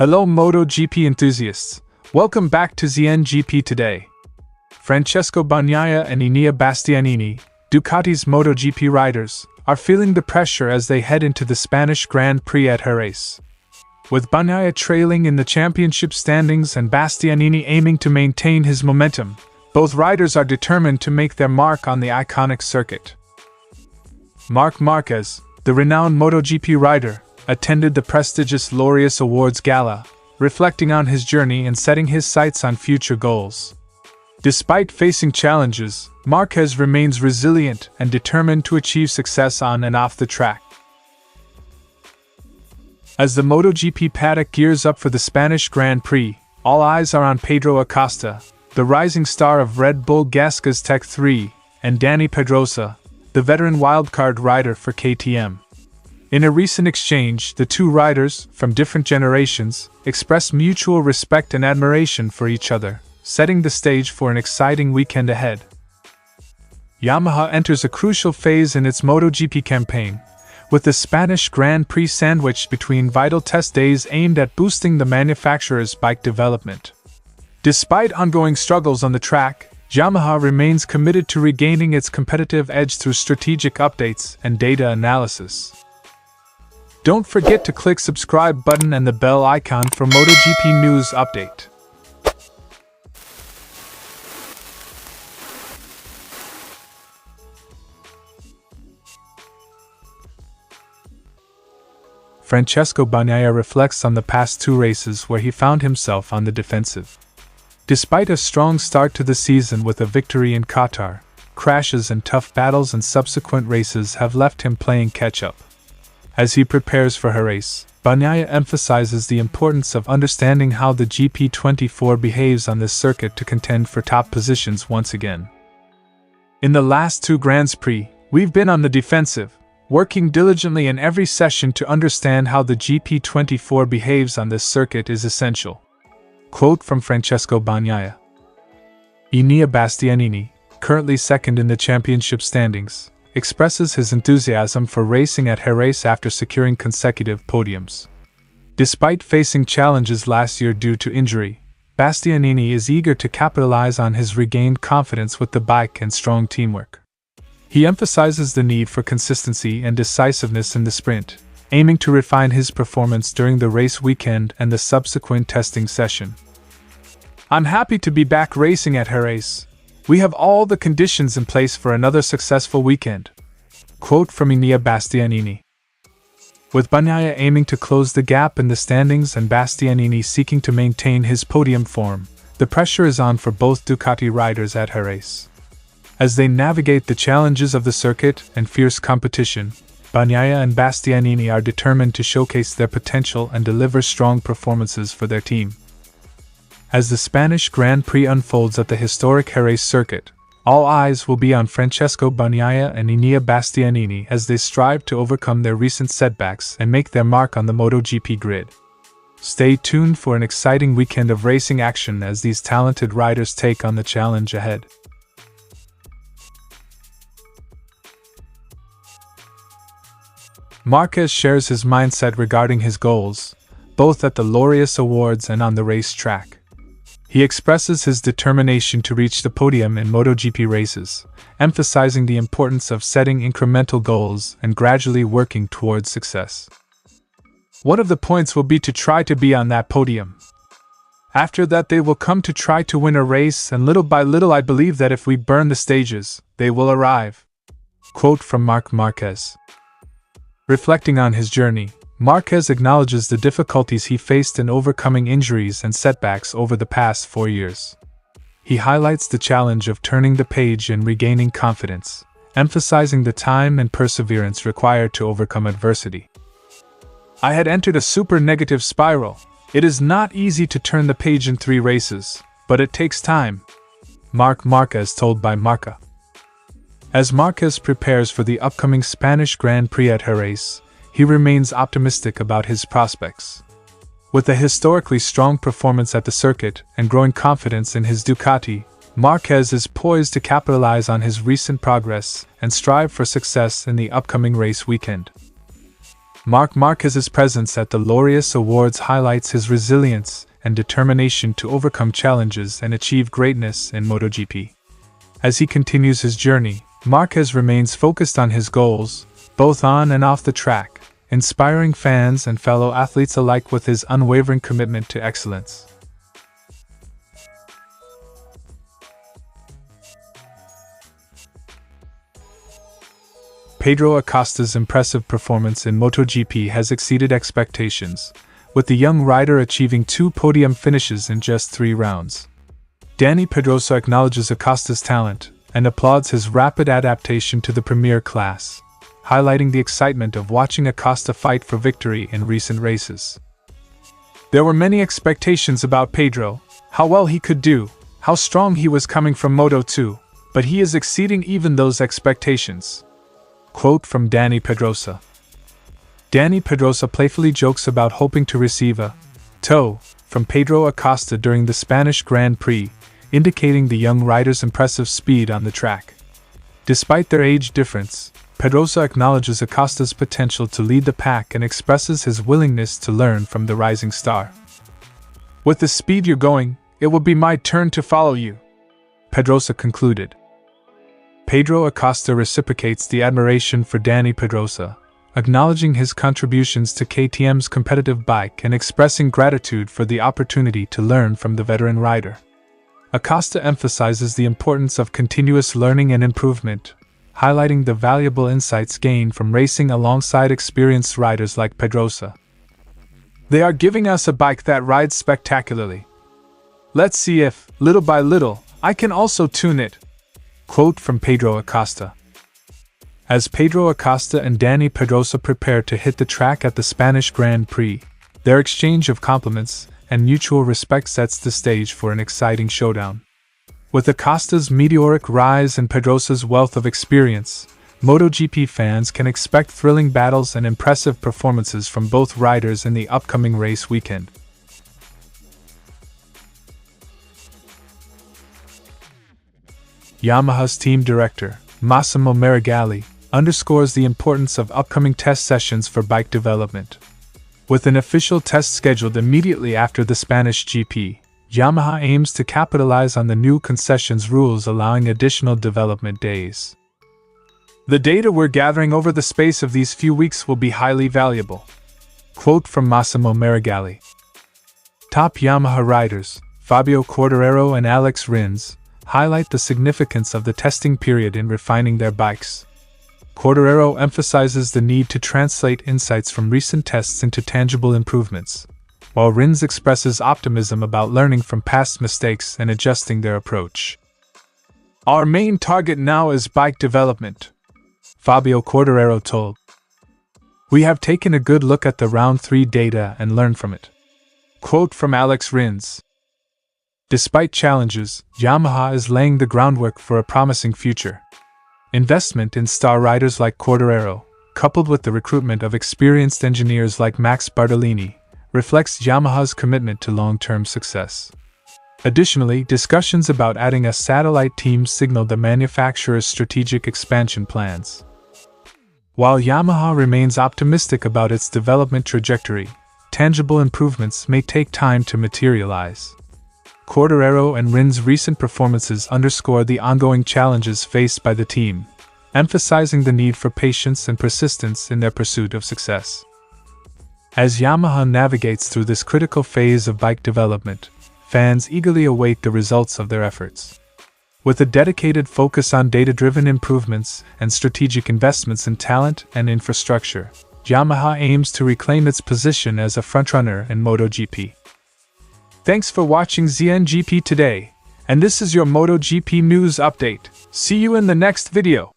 Hello MotoGP enthusiasts, welcome back to ZNGP today. Francesco Bagnaia and Enea Bastianini, Ducati's MotoGP riders, are feeling the pressure as they head into the Spanish Grand Prix at Jerez. With Bagnaia trailing in the championship standings and Bastianini aiming to maintain his momentum, both riders are determined to make their mark on the iconic circuit. Marc Marquez, the renowned MotoGP rider, attended the prestigious Laureus Awards gala, reflecting on his journey and setting his sights on future goals. Despite facing challenges, Marquez remains resilient and determined to achieve success on and off the track. As the MotoGP paddock gears up for the Spanish Grand Prix, all eyes are on Pedro Acosta, the rising star of Red Bull GASGAS Tech3, and Dani Pedrosa, the veteran wildcard rider for KTM. In a recent exchange, the two riders, from different generations, expressed mutual respect and admiration for each other, setting the stage for an exciting weekend ahead. Yamaha enters a crucial phase in its MotoGP campaign, with the Spanish Grand Prix sandwiched between vital test days aimed at boosting the manufacturer's bike development. Despite ongoing struggles on the track, Yamaha remains committed to regaining its competitive edge through strategic updates and data analysis. Don't forget to click subscribe button and the bell icon for MotoGP news update. Francesco Bagnaia reflects on the past two races where he found himself on the defensive. Despite a strong start to the season with a victory in Qatar, crashes and tough battles in subsequent races have left him playing catch-up. As he prepares for Jerez, Bagnaia emphasizes the importance of understanding how the GP24 behaves on this circuit to contend for top positions once again. In the last two Grands Prix, we've been on the defensive, working diligently in every session to understand how the GP24 behaves on this circuit is essential. Quote from Francesco Bagnaia. Enea Bastianini, currently second in the championship standings, expresses his enthusiasm for racing at Jerez after securing consecutive podiums. Despite facing challenges last year due to injury, Bastianini is eager to capitalize on his regained confidence with the bike and strong teamwork. He emphasizes the need for consistency and decisiveness in the sprint, aiming to refine his performance during the race weekend and the subsequent testing session. "I'm happy to be back racing at Jerez. We have all the conditions in place for another successful weekend." Quote from Enea Bastianini. With Bagnaia aiming to close the gap in the standings and Bastianini seeking to maintain his podium form, the pressure is on for both Ducati riders at Jerez. As they navigate the challenges of the circuit and fierce competition, Bagnaia and Bastianini are determined to showcase their potential and deliver strong performances for their team. As the Spanish Grand Prix unfolds at the historic Jerez circuit, all eyes will be on Francesco Bagnaia and Enea Bastianini as they strive to overcome their recent setbacks and make their mark on the MotoGP grid. Stay tuned for an exciting weekend of racing action as these talented riders take on the challenge ahead. Marquez shares his mindset regarding his goals, both at the Laureus Awards and on the racetrack. He expresses his determination to reach the podium in MotoGP races, emphasizing the importance of setting incremental goals and gradually working towards success. "One of the points will be to try to be on that podium. After that they will come to try to win a race, and little by little I believe that if we burn the stages, they will arrive." Quote from Marc Marquez. Reflecting on his journey, Marquez acknowledges the difficulties he faced in overcoming injuries and setbacks over the past 4 years. He highlights the challenge of turning the page and regaining confidence, emphasizing the time and perseverance required to overcome adversity. "I had entered a super negative spiral. It is not easy to turn the page in 3 races, but it takes time," Marc Marquez told by Marca. As Marquez prepares for the upcoming Spanish Grand Prix at Jerez, he remains optimistic about his prospects. With a historically strong performance at the circuit and growing confidence in his Ducati, Marquez is poised to capitalize on his recent progress and strive for success in the upcoming race weekend. Marc Marquez's presence at the Laureus Awards highlights his resilience and determination to overcome challenges and achieve greatness in MotoGP. As he continues his journey, Marquez remains focused on his goals, both on and off the track, inspiring fans and fellow athletes alike with his unwavering commitment to excellence. Pedro Acosta's impressive performance in MotoGP has exceeded expectations, with the young rider achieving 2 podium finishes in just 3 rounds. Dani Pedrosa acknowledges Acosta's talent and applauds his rapid adaptation to the premier class, highlighting the excitement of watching Acosta fight for victory in recent races. There were many expectations about Pedro, how well he could do, how strong he was coming from Moto2, but he is exceeding even those expectations. Quote from Dani Pedrosa. Dani Pedrosa playfully jokes about hoping to receive a toe from Pedro Acosta during the Spanish Grand Prix, indicating the young rider's impressive speed on the track. Despite their age difference, Pedrosa acknowledges Acosta's potential to lead the pack and expresses his willingness to learn from the rising star. "With the speed you're going, it will be my turn to follow you," Pedrosa concluded. Pedro Acosta reciprocates the admiration for Dani Pedrosa, acknowledging his contributions to KTM's competitive bike and expressing gratitude for the opportunity to learn from the veteran rider. Acosta emphasizes the importance of continuous learning and improvement, highlighting the valuable insights gained from racing alongside experienced riders like Pedrosa. "They are giving us a bike that rides spectacularly. Let's see if, little by little, I can also tune it." Quote from Pedro Acosta. As Pedro Acosta and Dani Pedrosa prepare to hit the track at the Spanish Grand Prix, their exchange of compliments and mutual respect sets the stage for an exciting showdown. With Acosta's meteoric rise and Pedrosa's wealth of experience, MotoGP fans can expect thrilling battles and impressive performances from both riders in the upcoming race weekend. Yamaha's team director, Massimo Marigali, underscores the importance of upcoming test sessions for bike development. With an official test scheduled immediately after the Spanish GP, Yamaha aims to capitalize on the new concessions rules allowing additional development days. "The data we're gathering over the space of these few weeks will be highly valuable." Quote from Massimo Marigali. Top Yamaha riders, Fabio Quartararo and Alex Rins, highlight the significance of the testing period in refining their bikes. Quartararo emphasizes the need to translate insights from recent tests into tangible improvements, while Rins expresses optimism about learning from past mistakes and adjusting their approach. "Our main target now is bike development," Fabio Quartararo told. "We have taken a good look at the Round 3 data and learned from it." Quote from Alex Rins. Despite challenges, Yamaha is laying the groundwork for a promising future. Investment in star riders like Quartararo, coupled with the recruitment of experienced engineers like Max Bartolini, reflects Yamaha's commitment to long-term success. Additionally, discussions about adding a satellite team signal the manufacturer's strategic expansion plans. While Yamaha remains optimistic about its development trajectory, tangible improvements may take time to materialize. Quartararo and Rins' recent performances underscore the ongoing challenges faced by the team, emphasizing the need for patience and persistence in their pursuit of success. As Yamaha navigates through this critical phase of bike development, fans eagerly await the results of their efforts. With a dedicated focus on data-driven improvements and strategic investments in talent and infrastructure, Yamaha aims to reclaim its position as a frontrunner in MotoGP. Thanks for watching ZNGP today, and this is your MotoGP news update. See you in the next video.